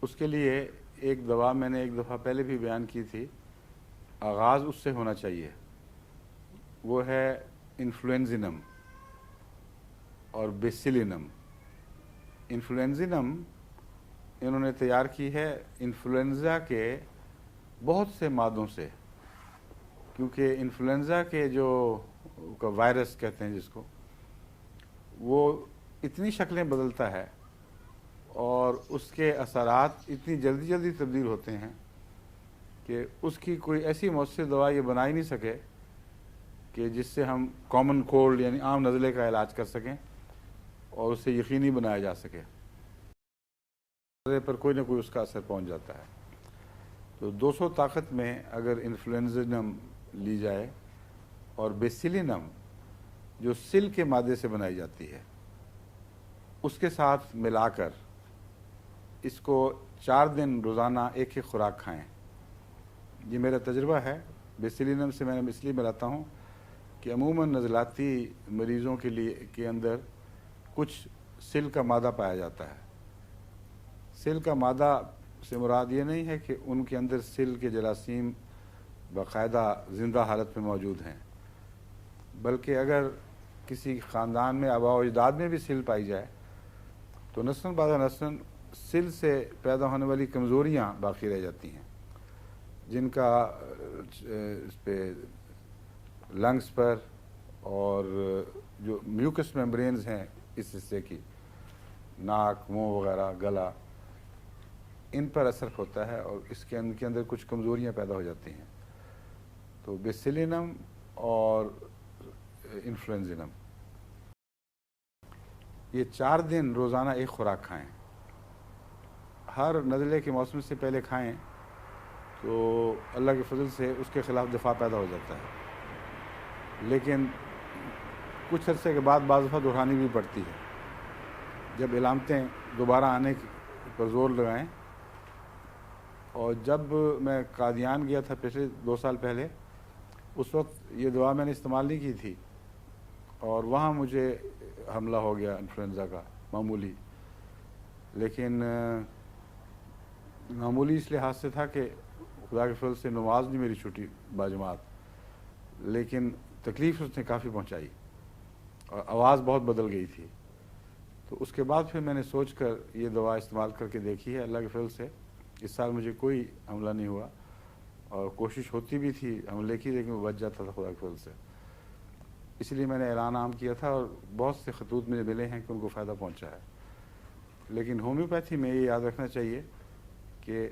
اس کے لیے ایک دوا میں نے ایک دفعہ پہلے بھی بیان کی تھی، آغاز اس سے ہونا چاہیے، وہ ہے انفلوئنزینم اور بیسیلینم۔ انفلوئنزینم انہوں نے تیار کی ہے انفلوئنزا کے بہت سے مادوں سے، کیونکہ انفلوئنزا کے جو وائرس کہتے ہیں جس کو، وہ اتنی شکلیں بدلتا ہے اور اس کے اثرات اتنی جلدی جلدی تبدیل ہوتے ہیں کہ اس کی کوئی ایسی مؤثر دوا یہ بنا ہی نہیں سکے کہ جس سے ہم کامن کولڈ یعنی عام نزلے کا علاج کر سکیں اور اسے یقینی بنایا جا سکے، پر کوئی نہ کوئی اس کا اثر پہنچ جاتا ہے۔ تو 200 طاقت میں اگر انفلوئنزینم لی جائے اور بیسیلینم جو سل کے مادے سے بنائی جاتی ہے اس کے ساتھ ملا کر اس کو 4 دن روزانہ ایک ایک خوراک کھائیں۔ یہ میرا تجربہ ہے، بیسیلینم سے میں اس لیے ملاتا ہوں کہ عموماً نزلاتی مریضوں کے اندر کچھ سل کا مادہ پایا جاتا ہے۔ سل کا مادہ سے مراد یہ نہیں ہے کہ ان کے اندر سل کے جراثیم باقاعدہ زندہ حالت میں موجود ہیں، بلکہ اگر کسی خاندان میں آباء و اجداد میں بھی سل پائی جائے تو نسل بعد نسل سل سے پیدا ہونے والی کمزوریاں باقی رہ جاتی ہیں، جن کا اس پہ لنگس پر اور جو میوکس میمبرینز ہیں اس حصے کی، ناک، منہ وغیرہ، گلا، ان پر اثر ہوتا ہے اور اس کے اندر کچھ کمزوریاں پیدا ہو جاتی ہیں۔ تو بیسیلینم اور انفلوئنزینم یہ 4 دن روزانہ ایک خوراک کھائیں، ہر نزلے کے موسم سے پہلے کھائیں تو اللہ کے فضل سے اس کے خلاف دفاع پیدا ہو جاتا ہے، لیکن کچھ عرصے کے بعد بعض دفعہ دہرانی بھی پڑتی ہے۔ جب علامتیں دوبارہ آنے پر زور لگائیں، اور جب میں قادیان گیا تھا پچھلے 2 سال پہلے، اس وقت یہ دوا میں نے استعمال نہیں کی تھی اور وہاں مجھے حملہ ہو گیا انفلوئنزا کا، معمولی، لیکن معمولی اس لحاظ سے تھا کہ خدا کے فضل سے نماز نہیں میری چھوٹی باجماعت، لیکن تکلیف اس نے کافی پہنچائی اور آواز بہت بدل گئی تھی۔ تو اس کے بعد پھر میں نے سوچ کر یہ دوا استعمال کر کے دیکھی ہے، اللہ کے فضل سے اس سال مجھے کوئی حملہ نہیں ہوا، اور کوشش ہوتی بھی تھی حملے کی لیکن وہ بچ جاتا تھا خدا کے فضل سے۔ اس لیے میں نے اعلان عام کیا تھا اور بہت سے خطوط مجھے ملے ہیں کہ ان کو فائدہ پہنچا ہے۔ لیکن ہومیوپیتھی میں یہ یاد رکھنا چاہیے کہ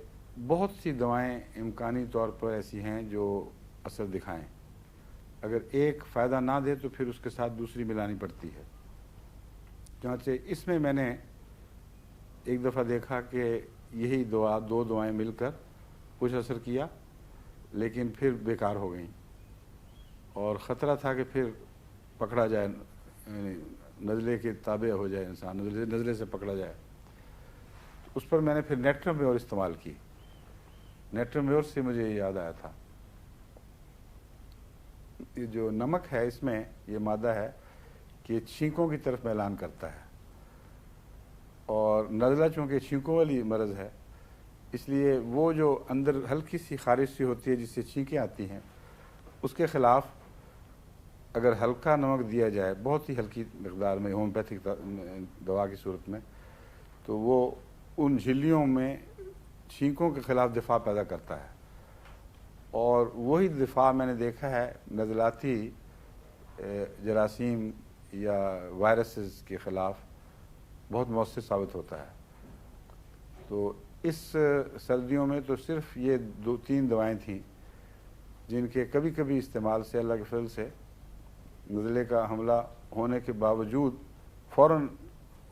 بہت سی دوائیں امکانی طور پر ایسی ہیں جو اثر دکھائیں، اگر ایک فائدہ نہ دے تو پھر اس کے ساتھ دوسری ملانی پڑتی ہے۔ چنانچہ اس میں نے ایک دفعہ دیکھا کہ یہی 2 دوائیں مل کر کچھ اثر کیا لیکن پھر بیکار ہو گئیں، اور خطرہ تھا کہ پھر پکڑا جائے، نزلے کے تابع ہو جائے انسان، نزلے سے پکڑا جائے۔ اس پر میں نے پھر نیٹرمیور استعمال کی۔ نیٹرمیور سے مجھے یہ یاد آیا تھا، یہ جو نمک ہے اس میں یہ مادہ ہے کہ یہ چھینکوں کی طرف میلان کرتا ہے، اور نزلہ چونکہ چھینکوں والی مرض ہے اس لیے وہ جو اندر ہلکی سی خارش سی ہوتی ہے جس سے چھینکیں آتی ہیں، اس کے خلاف اگر ہلکا نمک دیا جائے بہت ہی ہلکی مقدار میں ہومیوپیتھک دوا کی صورت میں، تو وہ ان جھلیوں میں چھینکوں کے خلاف دفاع پیدا کرتا ہے، اور وہی دفاع میں نے دیکھا ہے نزلاتی جراثیم یا وائرسز کے خلاف بہت مؤثر ثابت ہوتا ہے۔ تو اس سردیوں میں تو صرف یہ 2-3 دوائیں تھیں جن کے کبھی کبھی استعمال سے اللہ کے فضل سے نزلے کا حملہ ہونے کے باوجود فوراً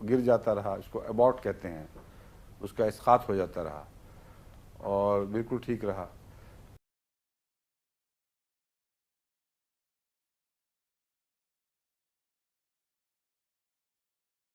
گر جاتا رہا، اس کو اباٹ کہتے ہیں، اس کا اسقاط ہو جاتا رہا اور بالکل ٹھیک رہا۔